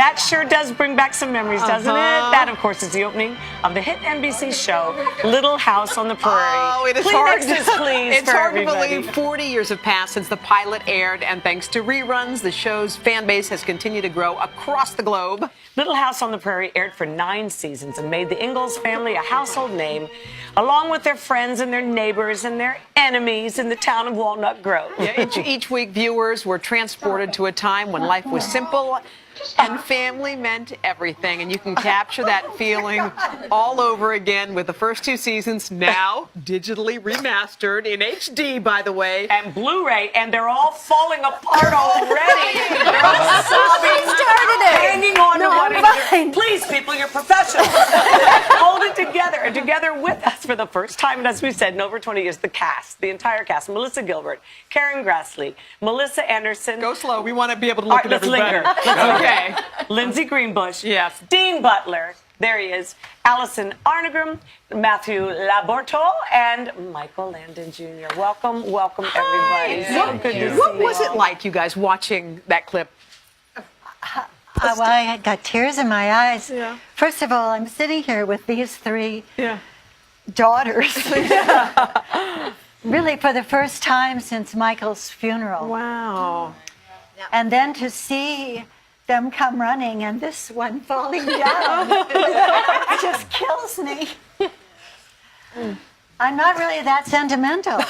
That sure does bring back some memories, doesn't it? That, of course, is the opening of the hit NBC show, Little House on the Prairie. Oh, it is Kleenexes, please, It's for hard everybody. to believe 40 years have passed since the pilot aired, and thanks to reruns, the show's fan base has continued to grow across the globe. Little House on the Prairie aired for 9 seasons and made the Ingalls family a household name, along with their friends and their neighbors and their enemies in the town of Walnut Grove. Yeah, each week, viewers were transported to a time when life was simple and family meant everything. And you can capture that feeling all over again with the first 2 seasons now digitally remastered in HD, by the way. And Blu-ray, and they're all falling apart already. They're all sobbing, hanging on to one another. Please, people, you're professionals. Hold it together. And together with us for the first time, and as we said, in over 20 years, the cast, the entire cast, Melissa Gilbert, Karen Grassley, Melissa Anderson. Go slow. We want to be able to look at let's everybody. linger. Okay. Lindsay Greenbush. Yes. Dean Butler. There he is. Allison Arnegram, Matthew Laborto, and Michael Landon Jr. Welcome, welcome, everybody. So good to see What you was it all. like, you guys, watching that clip? Well, I had got tears in my eyes. Yeah. First of all, I'm sitting here with these 3 Yeah. daughters. Really, for the first time since Michael's funeral. Wow. And then to see them come running and this one falling down just kills me. I'm not really that sentimental. In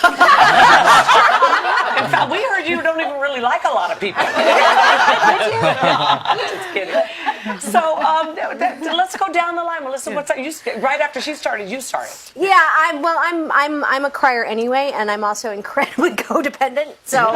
fact, we heard you don't even really like a lot of people. Just kidding. So let's go down the line, Melissa. What's that? Right after she started, you started. Yeah, I'm a crier anyway, and I'm also incredibly codependent. So,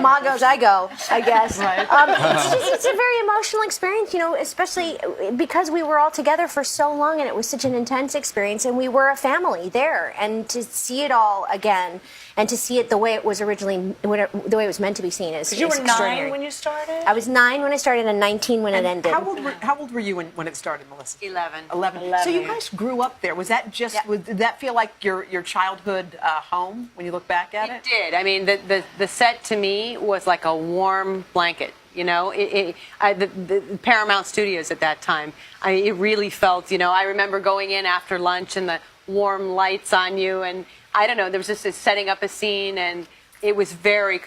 Ma goes, I go, I guess. Right. It's a very emotional experience, you know, especially because we were all together for so long, and it was such an intense experience, and we were a family there, and to see it all again, and to see it the way it was originally, the way it was meant to be seen is Because you were 9 extraordinary. when you started. I was 9 when I started, and 19 when it ended. How old were you when it started, Melissa? 11. 11. So you guys grew up there. Was that just? Yeah. Did that feel like your childhood home when you look back at it? It did. I mean, the set to me was like a warm blanket. You know, the Paramount Studios at that time. It really felt. You know, I remember going in after lunch and the warm lights on you, and I don't know. There was just this setting up a scene, and it was very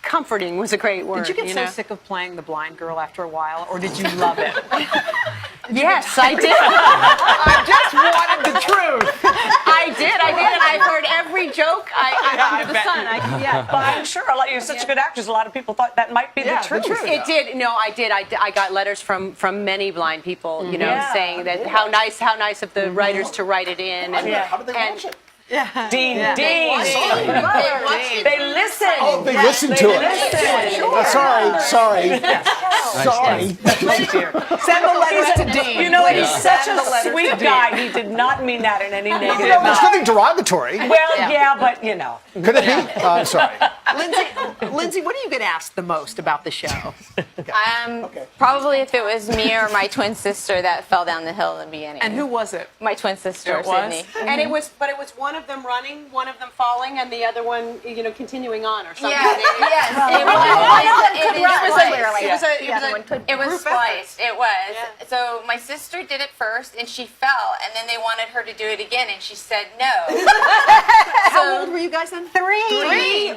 comforting. Was a great word. Did you get so know? sick of playing the blind girl after a while, or did you love it? Yes, I did. I just wanted the truth. I did, and I've heard every joke under the sun. But I'm sure you're such a good actress. A lot of people thought that might be the truth. It did. No, I did. I got letters from many blind people, you know, saying that how nice of the writers to write it in. And, How did they watch it? Dean. They listen. Oh, they listened to it. Sorry. Send the letters to Dean. You know, please. he's such Send the a letters sweet to Dean. guy. He did not mean that in any negative There's way. nothing derogatory. Well, yeah, but you know. Could it be? Sorry. Lindsay, what do you get asked the most about the show? Probably if it was me or my twin sister that fell down the hill in the beginning. And who was it? My twin sister, It was? Sydney. And it was one of them running, one of them falling, and the other one, you know, continuing on or something. Yeah, yes. It was spliced. It was. So my sister did it first, and she fell, and then they wanted her to do it again, and she said no. How old were you guys then? 3.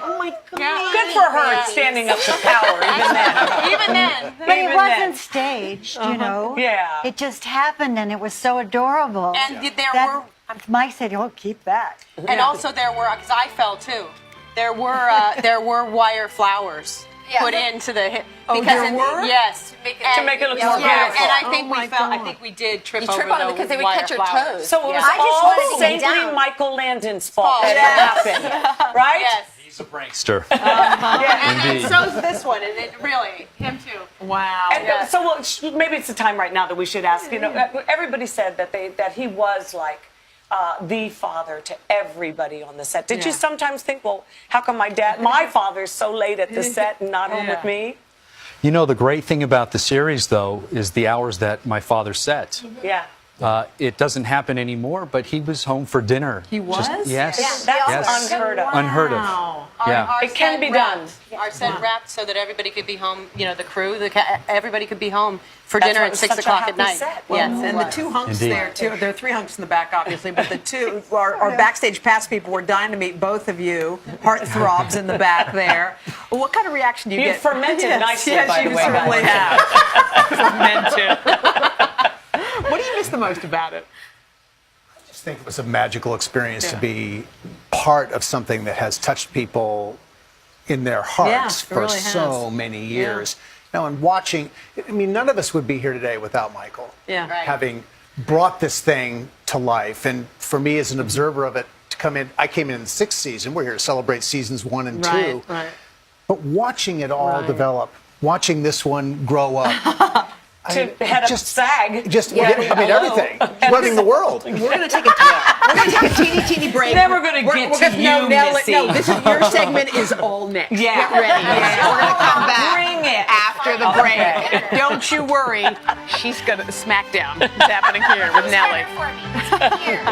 Oh my God. Good for her standing up to power even then. Even then. But it wasn't staged, you know. Yeah. It just happened, and it was so adorable. And there That- Mike said, "Oh, keep that." And also there were, because I fell too. There were wire flowers put into the hip. there were? Yes. To make it look more Yeah, beautiful. and I think Oh my we fell. I God. think we did trip You over trip on the them because they would wire catch your flowers. toes. So it was I just all wanted to get saintly down. Michael Landon's fault that it happened, right? Yes. He's a prankster. And so's this one, and it really, him too. Wow. And so maybe it's the time right now that we should ask. You know, everybody said that he was like the father to everybody on the set. Did you sometimes think, well, how come my father's so late at the set and not home with me? You know, the great thing about the series, though, is the hours that my father set. Yeah. It doesn't happen anymore, but he was home for dinner. He was? Yes. That's Yes. unheard of. Unheard of. Wow. Yeah. It can be done. Our set wrapped so that everybody could be home. You know, the crew, everybody could be home for That's dinner why it at was 6 such a o'clock happy at night. set. Yes. And the two hunks Indeed. there, too. There are three hunks in the back, obviously, but the two, our backstage pass people were dying to meet both of you. Heartthrobs in the back there. Well, what kind of reaction do you You get? fermented nicely, yes, by the you way, certainly guys. have. Fermented. What do you miss the most about it? I think it was a magical experience to be part of something that has touched people in their hearts it for really so has. many years. Now, in watching, I mean, none of us would be here today without Michael. Yeah. Right. Having brought this thing to life. And for me, as an observer of it, to come in, I came in the 6th season. We're here to celebrate seasons 1 and 2. Right. But watching it all develop, watching this one grow up. To head up SAG. Just, I mean, everything. Running the world. We're going to take a teeny break. Never gonna get to you, Missy. No, this is your segment is all next. Yeah. Get ready. Yeah. We're going to come back Bring it. after the break. Don't you worry. She's going to smack down. It's happening here with Nellie. For me. Here.